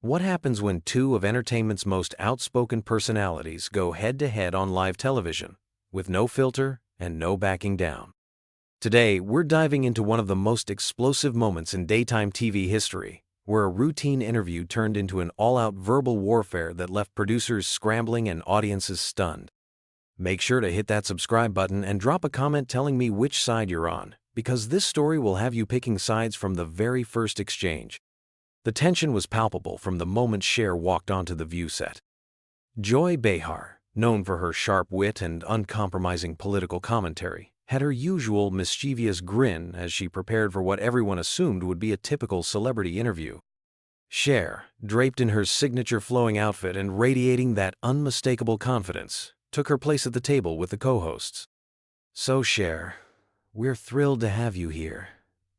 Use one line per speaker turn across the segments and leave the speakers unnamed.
What happens when two of entertainment's most outspoken personalities go head-to-head on live television, with no filter and no backing down? Today, we're diving into one of the most explosive moments in daytime TV history, where a routine interview turned into an all-out verbal warfare that left producers scrambling and audiences stunned. Make sure to hit that subscribe button and drop a comment telling me which side you're on, because this story will have you picking sides from the very first exchange. The tension was palpable from the moment Cher walked onto the View set. Joy Behar, known for her sharp wit and uncompromising political commentary, had her usual mischievous grin as she prepared for what everyone assumed would be a typical celebrity interview. Cher, draped in her signature flowing outfit and radiating that unmistakable confidence, took her place at the table with the co-hosts. "So, Cher, we're thrilled to have you here,"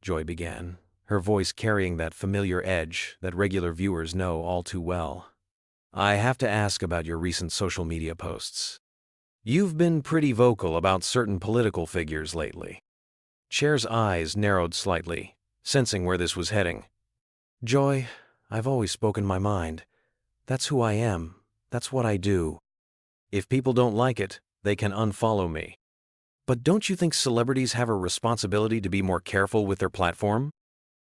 Joy began, her voice carrying that familiar edge that regular viewers know all too well. "I have to ask about your recent social media posts. You've been pretty vocal about certain political figures lately." Cher's eyes narrowed slightly, sensing where this was heading. "Joy, I've always spoken my mind. That's who I am. That's what I do. If people don't like it, they can unfollow me. But don't you think celebrities have a responsibility to be more careful with their platform?"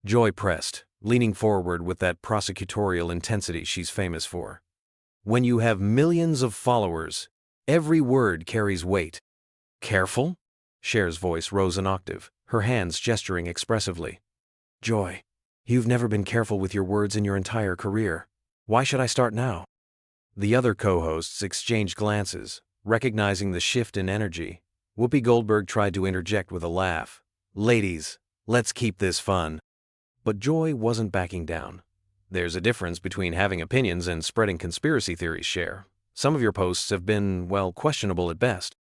Joy pressed, leaning forward with that prosecutorial intensity she's famous for. "When you have millions of followers, every word carries weight." "Careful?" Cher's voice rose an octave, her hands gesturing expressively. "Joy, you've never been careful with your words in your entire career. Why should I start now?" The other co-hosts exchanged glances, recognizing the shift in energy. Whoopi Goldberg tried to interject with a laugh. "Ladies, let's keep this fun." But Joy wasn't backing down. "There's a difference between having opinions and spreading conspiracy theories, Cher. Some of your posts have been, well, questionable at best."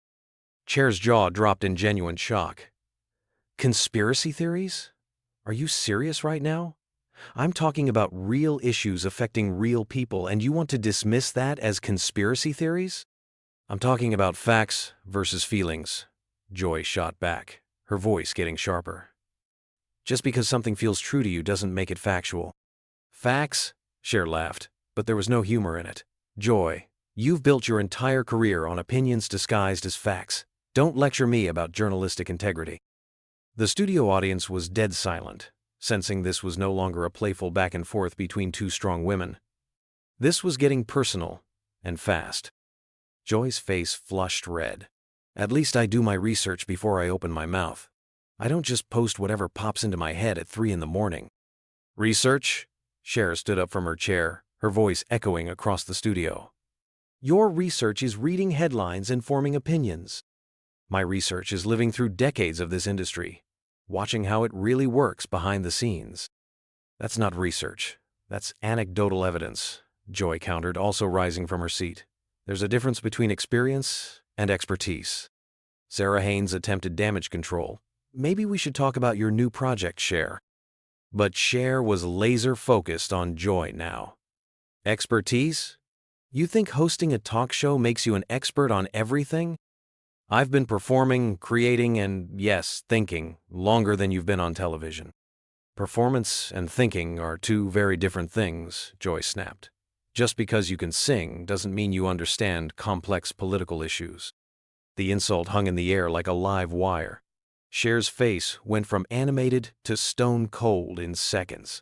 Cher's jaw dropped in genuine shock. "Conspiracy theories? Are you serious right now? I'm talking about real issues affecting real people, and you want to dismiss that as conspiracy theories?" "I'm talking about facts versus feelings," Joy shot back, her voice getting sharper. "Just because something feels true to you doesn't make it factual." "Facts?" Cher laughed, but there was no humor in it. "Joy, you've built your entire career on opinions disguised as facts. Don't lecture me about journalistic integrity." The studio audience was dead silent, sensing this was no longer a playful back and forth between two strong women. This was getting personal, and fast. Joy's face flushed red. "At least I do my research before I open my mouth. I don't just post whatever pops into my head at 3 a.m. "Research?" Cher stood up from her chair, her voice echoing across the studio. "Your research is reading headlines and forming opinions. My research is living through decades of this industry, watching how it really works behind the scenes." "That's not research. That's anecdotal evidence," Joy countered, also rising from her seat. "There's a difference between experience and expertise." Sarah Haynes attempted damage control. "Maybe we should talk about your new project, Cher." But Cher was laser-focused on Joy now. "Expertise? You think hosting a talk show makes you an expert on everything? I've been performing, creating, and, yes, thinking longer than you've been on television." "Performance and thinking are two very different things," Joy snapped. "Just because you can sing doesn't mean you understand complex political issues." The insult hung in the air like a live wire. Cher's face went from animated to stone cold in seconds.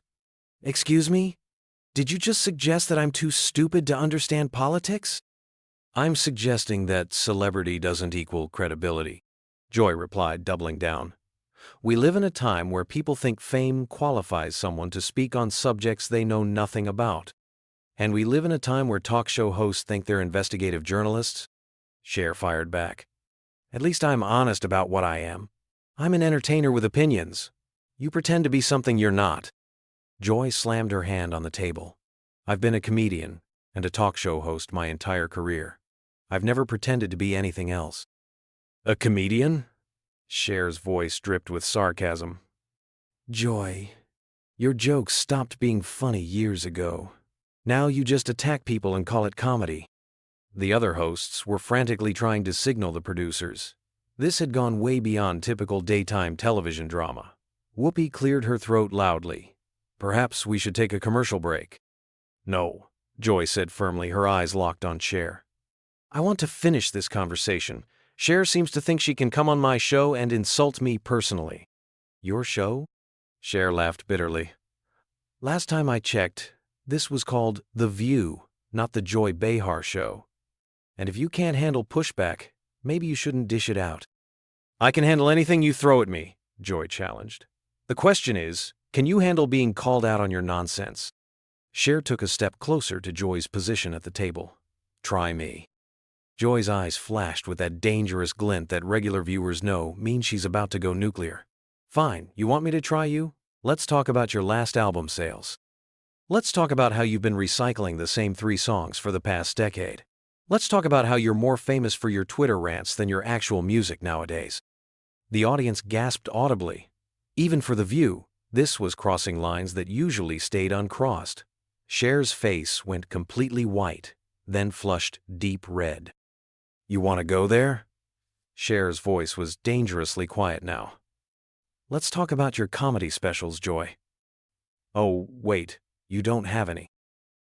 "Excuse me? Did you just suggest that I'm too stupid to understand politics?" "I'm suggesting that celebrity doesn't equal credibility," Joy replied, doubling down. "We live in a time where people think fame qualifies someone to speak on subjects they know nothing about. And we live in a time where talk show hosts think they're investigative journalists." Cher fired back. "At least I'm honest about what I am. I'm an entertainer with opinions. You pretend to be something you're not." Joy slammed her hand on the table. "I've been a comedian and a talk show host my entire career. I've never pretended to be anything else." "A comedian?" Cher's voice dripped with sarcasm. "Joy, your jokes stopped being funny years ago. Now you just attack people and call it comedy." The other hosts were frantically trying to signal the producers. This had gone way beyond typical daytime television drama. Whoopi cleared her throat loudly. "Perhaps we should take a commercial break." No, Joy said firmly, her eyes locked on Cher. I want to finish this conversation. Cher seems to think she can come on my show and insult me personally. Your show? Cher laughed bitterly. Last time I checked, this was called The View, not the Joy Behar show. And if you can't handle pushback, maybe you shouldn't dish it out. I can handle anything you throw at me, Joy challenged. The question is, can you handle being called out on your nonsense? Cher took a step closer to Joy's position at the table. Try me. Joy's eyes flashed with that dangerous glint that regular viewers know means she's about to go nuclear. Fine, you want me to try you? Let's talk about your last album sales. Let's talk about how you've been recycling the same 3 songs for the past decade. Let's talk about how you're more famous for your Twitter rants than your actual music nowadays. The audience gasped audibly. Even for The View, this was crossing lines that usually stayed uncrossed. Cher's face went completely white, then flushed deep red. You want to go there? Cher's voice was dangerously quiet now. Let's talk about your comedy specials, Joy. Oh, wait, you don't have any.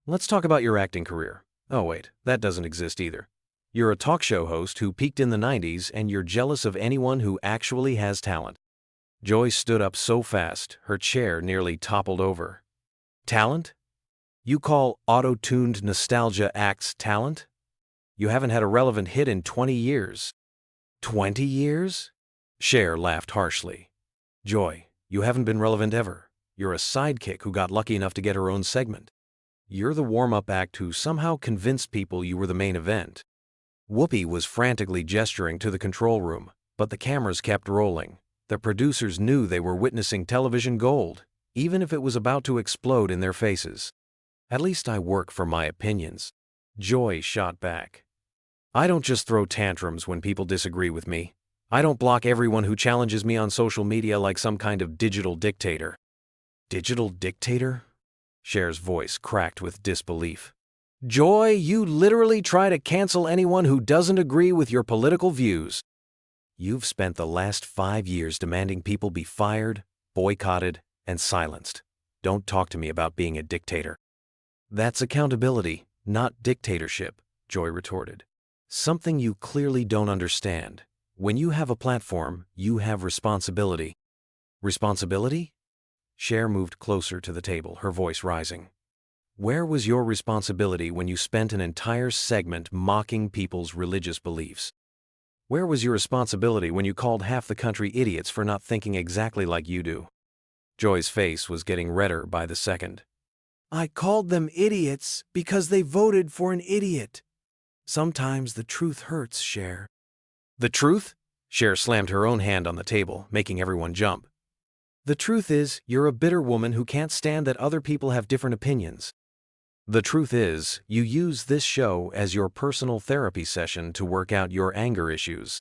Let's talk about your acting career. Oh wait, that doesn't exist either. You're a talk show host who peaked in the 90s and you're jealous of anyone who actually has talent. Joy stood up so fast, her chair nearly toppled over. Talent? You call auto-tuned nostalgia acts talent? You haven't had a relevant hit in 20 years. 20 years? Cher laughed harshly. Joy, you haven't been relevant ever. You're a sidekick who got lucky enough to get her own segment. You're the warm-up act who somehow convinced people you were the main event. Whoopi was frantically gesturing to the control room, but the cameras kept rolling. The producers knew they were witnessing television gold, even if it was about to explode in their faces. At least I work for my opinions. Joy shot back. I don't just throw tantrums when people disagree with me. I don't block everyone who challenges me on social media like some kind of digital dictator. Digital dictator? Cher's voice cracked with disbelief. Joy, you literally try to cancel anyone who doesn't agree with your political views. You've spent the last 5 years demanding people be fired, boycotted, and silenced. Don't talk to me about being a dictator. That's accountability, not dictatorship, Joy retorted. Something you clearly don't understand. When you have a platform, you have responsibility. Responsibility? Cher moved closer to the table, her voice rising. Where was your responsibility when you spent an entire segment mocking people's religious beliefs? Where was your responsibility when you called half the country idiots for not thinking exactly like you do? Joy's face was getting redder by the second. I called them idiots because they voted for an idiot. Sometimes the truth hurts, Cher. The truth? Cher slammed her own hand on the table, making everyone jump. The truth is, you're a bitter woman who can't stand that other people have different opinions. The truth is, you use this show as your personal therapy session to work out your anger issues.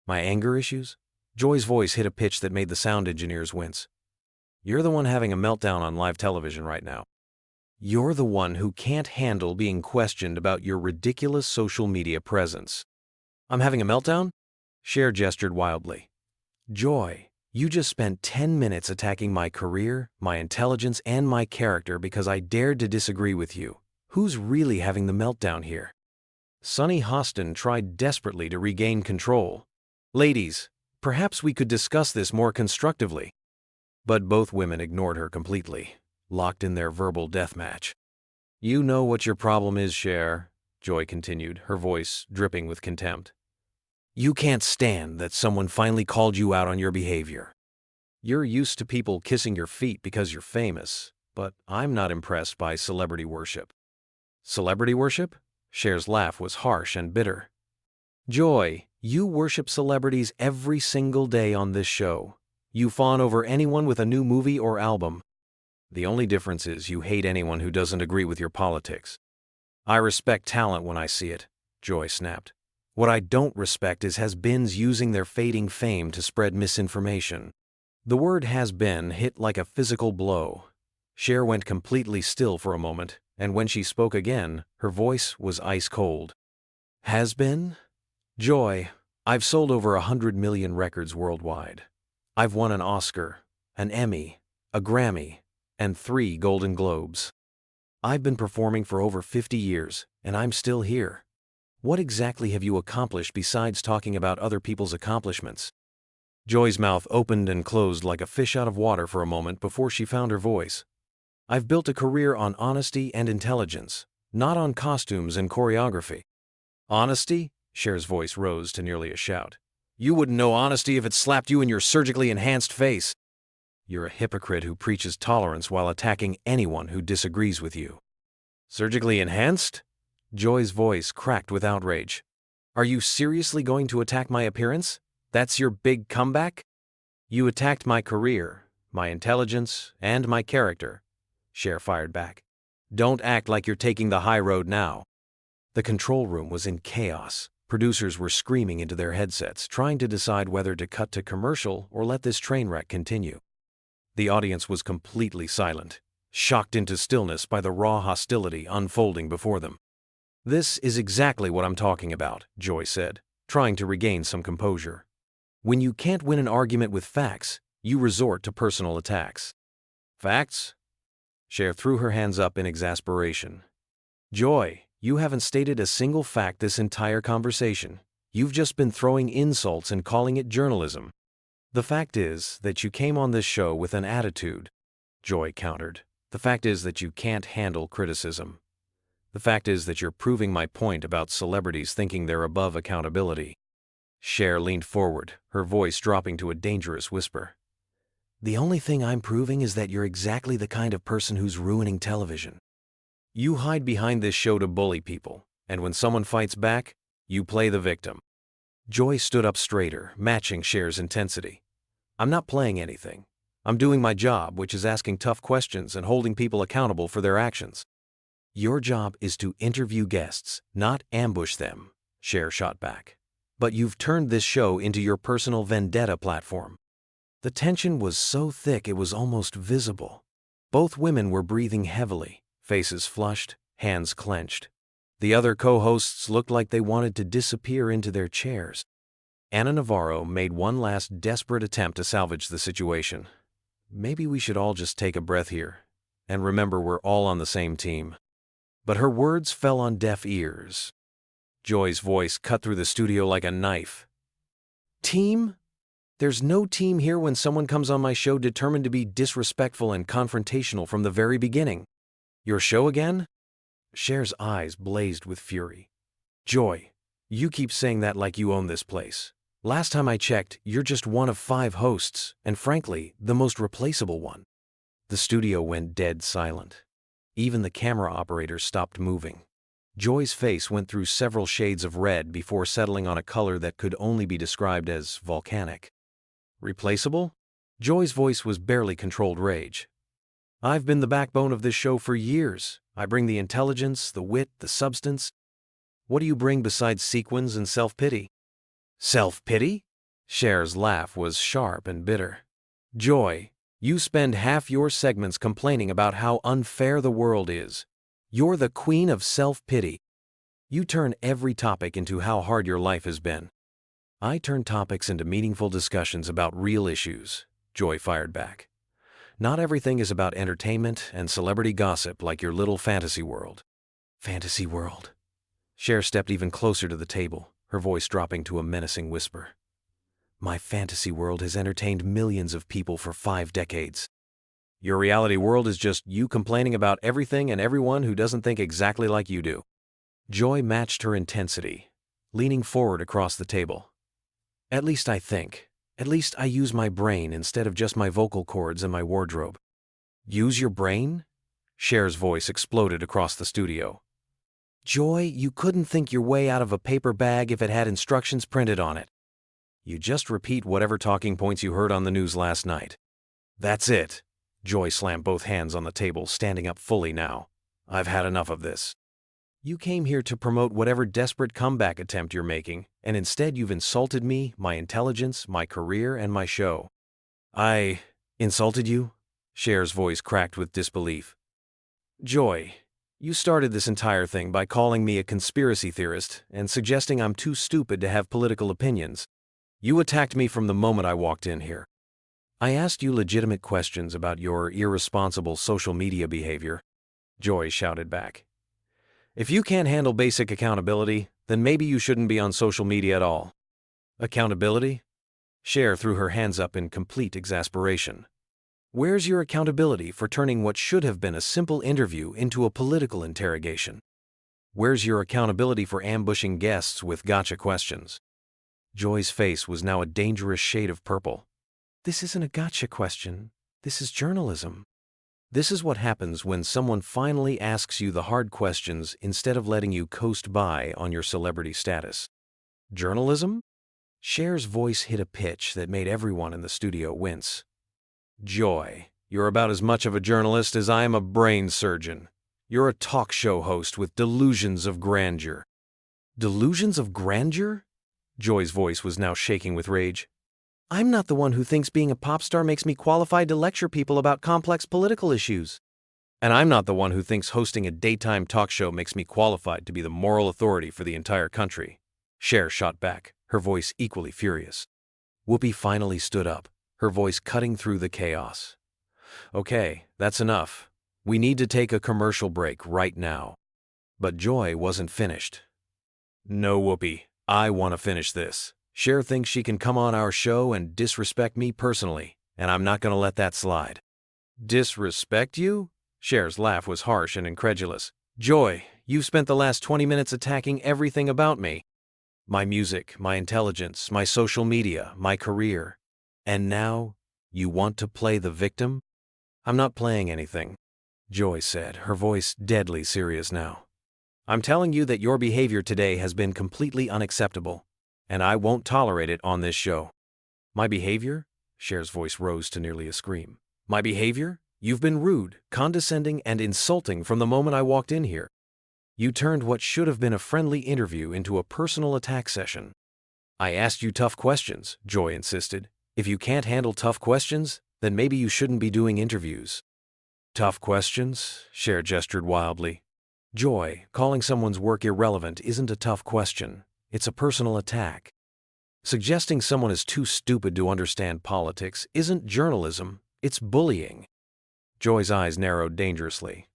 My anger issues? Joy's voice hit a pitch that made the sound engineers wince. You're the one having a meltdown on live television right now. You're the one who can't handle being questioned about your ridiculous social media presence. I'm having a meltdown? Cher gestured wildly. Joy, you just spent 10 minutes attacking my career, my intelligence, and my character because I dared to disagree with you. Who's really having the meltdown here? Sunny Hostin tried desperately to regain control. Ladies, perhaps we could discuss this more constructively. But both women ignored her completely, locked in their verbal deathmatch. You know what your problem is, Cher, Joy continued, her voice dripping with contempt. You can't stand that someone finally called you out on your behavior. You're used to people kissing your feet because you're famous, but I'm not impressed by celebrity worship. Celebrity worship? Cher's laugh was harsh and bitter. Joy, you worship celebrities every single day on this show. You fawn over anyone with a new movie or album. The only difference is you hate anyone who doesn't agree with your politics. I respect talent when I see it, Joy snapped. What I don't respect is has-beens using their fading fame to spread misinformation. The word has-been hit like a physical blow. Cher went completely still for a moment, and when she spoke again, her voice was ice-cold. Has-been? Joy, I've sold over 100 million records worldwide. I've won an Oscar, an Emmy, a Grammy, and 3 Golden Globes. I've been performing for over 50 years, and I'm still here. What exactly have you accomplished besides talking about other people's accomplishments? Joy's mouth opened and closed like a fish out of water for a moment before she found her voice. I've built a career on honesty and intelligence, not on costumes and choreography. Honesty? Cher's voice rose to nearly a shout. You wouldn't know honesty if it slapped you in your surgically enhanced face. You're a hypocrite who preaches tolerance while attacking anyone who disagrees with you. Surgically enhanced? Joy's voice cracked with outrage. Are you seriously going to attack my appearance? That's your big comeback? You attacked my career, my intelligence, and my character, Cher fired back. Don't act like you're taking the high road now. The control room was in chaos. Producers were screaming into their headsets, trying to decide whether to cut to commercial or let this train wreck continue. The audience was completely silent, shocked into stillness by the raw hostility unfolding before them. This is exactly what I'm talking about, Joy said, trying to regain some composure. When you can't win an argument with facts, you resort to personal attacks. Facts? Cher threw her hands up in exasperation. Joy, you haven't stated a single fact this entire conversation. You've just been throwing insults and calling it journalism. The fact is that you came on this show with an attitude, Joy countered. The fact is that you can't handle criticism. The fact is that you're proving my point about celebrities thinking they're above accountability. Cher leaned forward, her voice dropping to a dangerous whisper. The only thing I'm proving is that you're exactly the kind of person who's ruining television. You hide behind this show to bully people, and when someone fights back, you play the victim. Joy stood up straighter, matching Cher's intensity. I'm not playing anything. I'm doing my job, which is asking tough questions and holding people accountable for their actions. Your job is to interview guests, not ambush them, Cher shot back. But you've turned this show into your personal vendetta platform. The tension was so thick it was almost visible. Both women were breathing heavily, faces flushed, hands clenched. The other co-hosts looked like they wanted to disappear into their chairs. Ana Navarro made one last desperate attempt to salvage the situation. Maybe we should all just take a breath here, and remember we're all on the same team. But her words fell on deaf ears. Joy's voice cut through the studio like a knife. Team? There's no team here when someone comes on my show determined to be disrespectful and confrontational from the very beginning. Your show again? Cher's eyes blazed with fury. Joy, you keep saying that like you own this place. Last time I checked, you're just one of 5 hosts, and frankly, the most replaceable one. The studio went dead silent. Even the camera operators stopped moving. Joy's face went through several shades of red before settling on a color that could only be described as volcanic. Replaceable? Joy's voice was barely controlled rage. I've been the backbone of this show for years. I bring the intelligence, the wit, the substance. What do you bring besides sequins and self-pity? Self-pity? Cher's laugh was sharp and bitter. Joy, you spend half your segments complaining about how unfair the world is. You're the queen of self-pity. You turn every topic into how hard your life has been. I turn topics into meaningful discussions about real issues, Joy fired back. Not everything is about entertainment and celebrity gossip like your little fantasy world. Fantasy world. Cher stepped even closer to the table, her voice dropping to a menacing whisper. My fantasy world has entertained millions of people for 5 decades. Your reality world is just you complaining about everything and everyone who doesn't think exactly like you do. Joy matched her intensity, leaning forward across the table. At least I think. At least I use my brain instead of just my vocal cords and my wardrobe. Use your brain? Cher's voice exploded across the studio. Joy, you couldn't think your way out of a paper bag if it had instructions printed on it. You just repeat whatever talking points you heard on the news last night. That's it. Joy slammed both hands on the table, standing up fully now. I've had enough of this. You came here to promote whatever desperate comeback attempt you're making, and instead you've insulted me, my intelligence, my career, and my show. I insulted you? Cher's voice cracked with disbelief. Joy, you started this entire thing by calling me a conspiracy theorist and suggesting I'm too stupid to have political opinions. You attacked me from the moment I walked in here. I asked you legitimate questions about your irresponsible social media behavior. Joy shouted back. If you can't handle basic accountability, then maybe you shouldn't be on social media at all. Accountability? Cher threw her hands up in complete exasperation. Where's your accountability for turning what should have been a simple interview into a political interrogation? Where's your accountability for ambushing guests with gotcha questions? Joy's face was now a dangerous shade of purple. This isn't a gotcha question. This is journalism. This is what happens when someone finally asks you the hard questions instead of letting you coast by on your celebrity status. Journalism? Cher's voice hit a pitch that made everyone in the studio wince. Joy, you're about as much of a journalist as I am a brain surgeon. You're a talk show host with delusions of grandeur. Delusions of grandeur? Joy's voice was now shaking with rage. I'm not the one who thinks being a pop star makes me qualified to lecture people about complex political issues. And I'm not the one who thinks hosting a daytime talk show makes me qualified to be the moral authority for the entire country. Cher shot back, her voice equally furious. Whoopi finally stood up, her voice cutting through the chaos. Okay, that's enough. We need to take a commercial break right now. But Joy wasn't finished. No, Whoopi, I want to finish this. Cher thinks she can come on our show and disrespect me personally, and I'm not going to let that slide. Disrespect you? Cher's laugh was harsh and incredulous. Joy, you've spent the last 20 minutes attacking everything about me. My music, my intelligence, my social media, my career. And now, you want to play the victim? I'm not playing anything, Joy said, her voice deadly serious now. I'm telling you that your behavior today has been completely unacceptable, and I won't tolerate it on this show. My behavior? Cher's voice rose to nearly a scream. My behavior? You've been rude, condescending, and insulting from the moment I walked in here. You turned what should have been a friendly interview into a personal attack session. I asked you tough questions, Joy insisted. If you can't handle tough questions, then maybe you shouldn't be doing interviews. Tough questions? Cher gestured wildly. Joy, calling someone's work irrelevant isn't a tough question. It's a personal attack. Suggesting someone is too stupid to understand politics isn't journalism, it's bullying. Joy's eyes narrowed dangerously.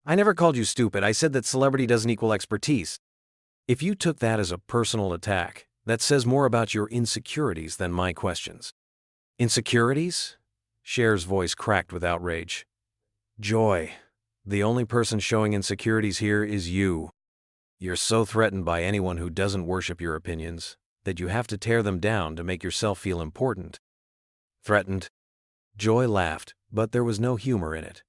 I never called you stupid. I said that celebrity doesn't equal expertise. If you took that as a personal attack, that says more about your insecurities than my questions. Insecurities? Cher's voice cracked with outrage. Joy, the only person showing insecurities here is you. You're so threatened by anyone who doesn't worship your opinions that you have to tear them down to make yourself feel important. Threatened? Joy laughed, but there was no humor in it.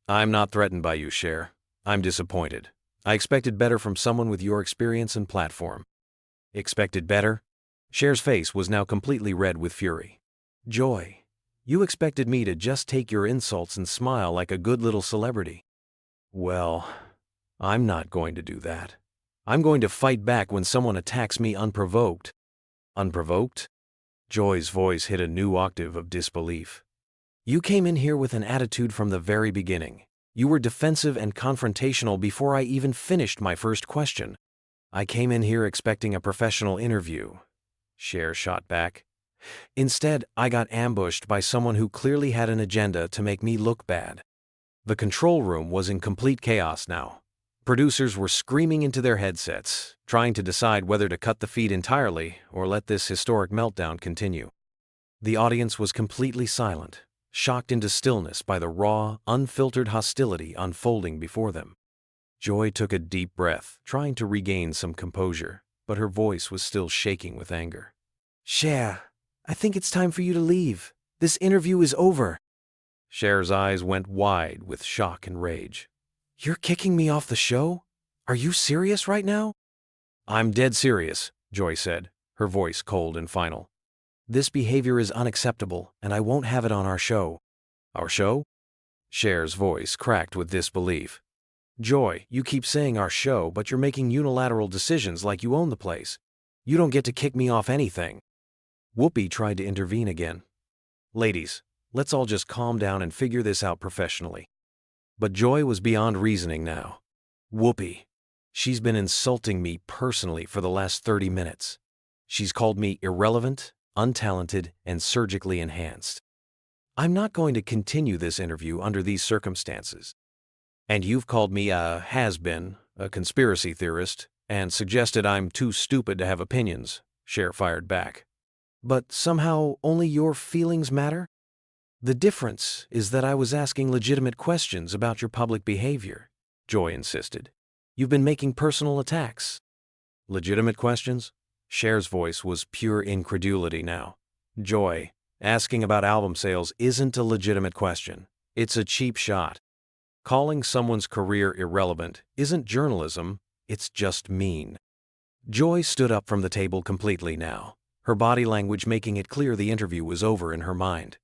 I'm not threatened by you, Cher. I'm disappointed. I expected better from someone with your experience and platform. Expected better? Cher's face was now completely red with fury. Joy, you expected me to just take your insults and smile like a good little celebrity. Well, I'm not going to do that. I'm going to fight back when someone attacks me unprovoked. Unprovoked? Joy's voice hit a new octave of disbelief. You came in here with an attitude from the very beginning. You were defensive and confrontational before I even finished my first question. I came in here expecting a professional interview. Cher shot back. Instead, I got ambushed by someone who clearly had an agenda to make me look bad. The control room was in complete chaos now. Producers were screaming into their headsets, trying to decide whether to cut the feed entirely or let this historic meltdown continue. The audience was completely silent, shocked into stillness by the raw, unfiltered hostility unfolding before them. Joy took a deep breath, trying to regain some composure, but her voice was still shaking with anger. Cher, I think it's time for you to leave. This interview is over. Cher's eyes went wide with shock and rage. You're kicking me off the show? Are you serious right now? I'm dead serious, Joy said, her voice cold and final. This behavior is unacceptable, and I won't have it on our show. Our show? Cher's voice cracked with disbelief. Joy, you keep saying our show, but you're making unilateral decisions like you own the place. You don't get to kick me off anything. Whoopi tried to intervene again. Ladies, let's all just calm down and figure this out professionally. But Joy was beyond reasoning now. Whoopi, she's been insulting me personally for the last 30 minutes. She's called me irrelevant, untalented, and surgically enhanced. I'm not going to continue this interview under these circumstances. And you've called me a has-been, a conspiracy theorist, and suggested I'm too stupid to have opinions, Cher fired back. But somehow only your feelings matter? The difference is that I was asking legitimate questions about your public behavior, Joy insisted. You've been making personal attacks. Legitimate questions? Cher's voice was pure incredulity now. Joy, asking about album sales isn't a legitimate question. It's a cheap shot. Calling someone's career irrelevant isn't journalism, it's just mean. Joy stood up from the table completely now, her body language making it clear the interview was over in her mind.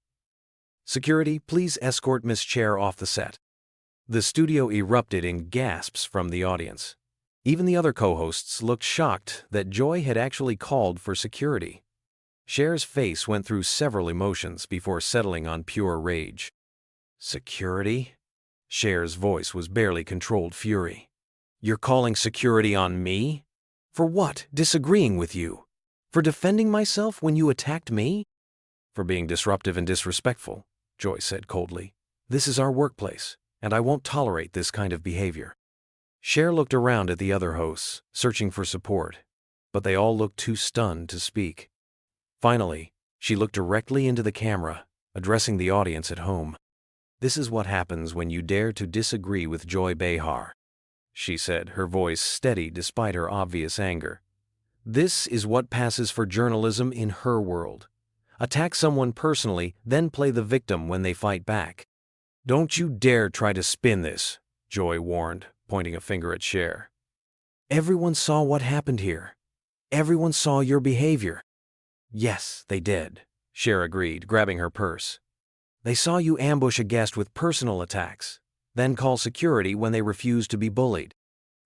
Security, please escort Miss Cher off the set. The studio erupted in gasps from the audience. Even the other co-hosts looked shocked that Joy had actually called for security. Cher's face went through several emotions before settling on pure rage. Security? Cher's voice was barely controlled fury. You're calling security on me? For what? Disagreeing with you? For defending myself when you attacked me? For being disruptive and disrespectful, Joy said coldly. This is our workplace, and I won't tolerate this kind of behavior. Cher looked around at the other hosts, searching for support, but they all looked too stunned to speak. Finally, she looked directly into the camera, addressing the audience at home. This is what happens when you dare to disagree with Joy Behar, she said, her voice steady despite her obvious anger. This is what passes for journalism in her world. Attack someone personally, then play the victim when they fight back. Don't you dare try to spin this, Joy warned, pointing a finger at Cher. Everyone saw what happened here. Everyone saw your behavior. Yes, they did, Cher agreed, grabbing her purse. They saw you ambush a guest with personal attacks, then call security when they refused to be bullied.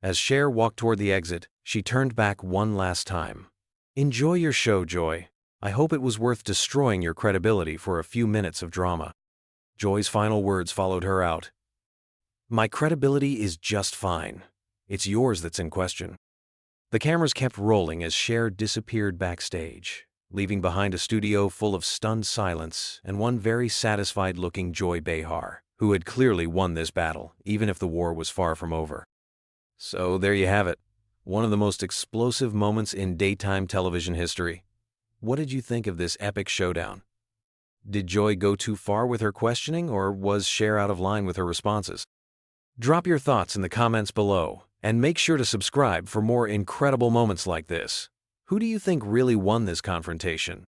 As Cher walked toward the exit, she turned back one last time. Enjoy your show, Joy. I hope it was worth destroying your credibility for a few minutes of drama. Joy's final words followed her out. My credibility is just fine. It's yours that's in question. The cameras kept rolling as Cher disappeared backstage, leaving behind a studio full of stunned silence and one very satisfied-looking Joy Behar, who had clearly won this battle, even if the war was far from over. So there you have it, one of the most explosive moments in daytime television history. What did you think of this epic showdown? Did Joy go too far with her questioning, or was Cher out of line with her responses? Drop your thoughts in the comments below, and make sure to subscribe for more incredible moments like this. Who do you think really won this confrontation?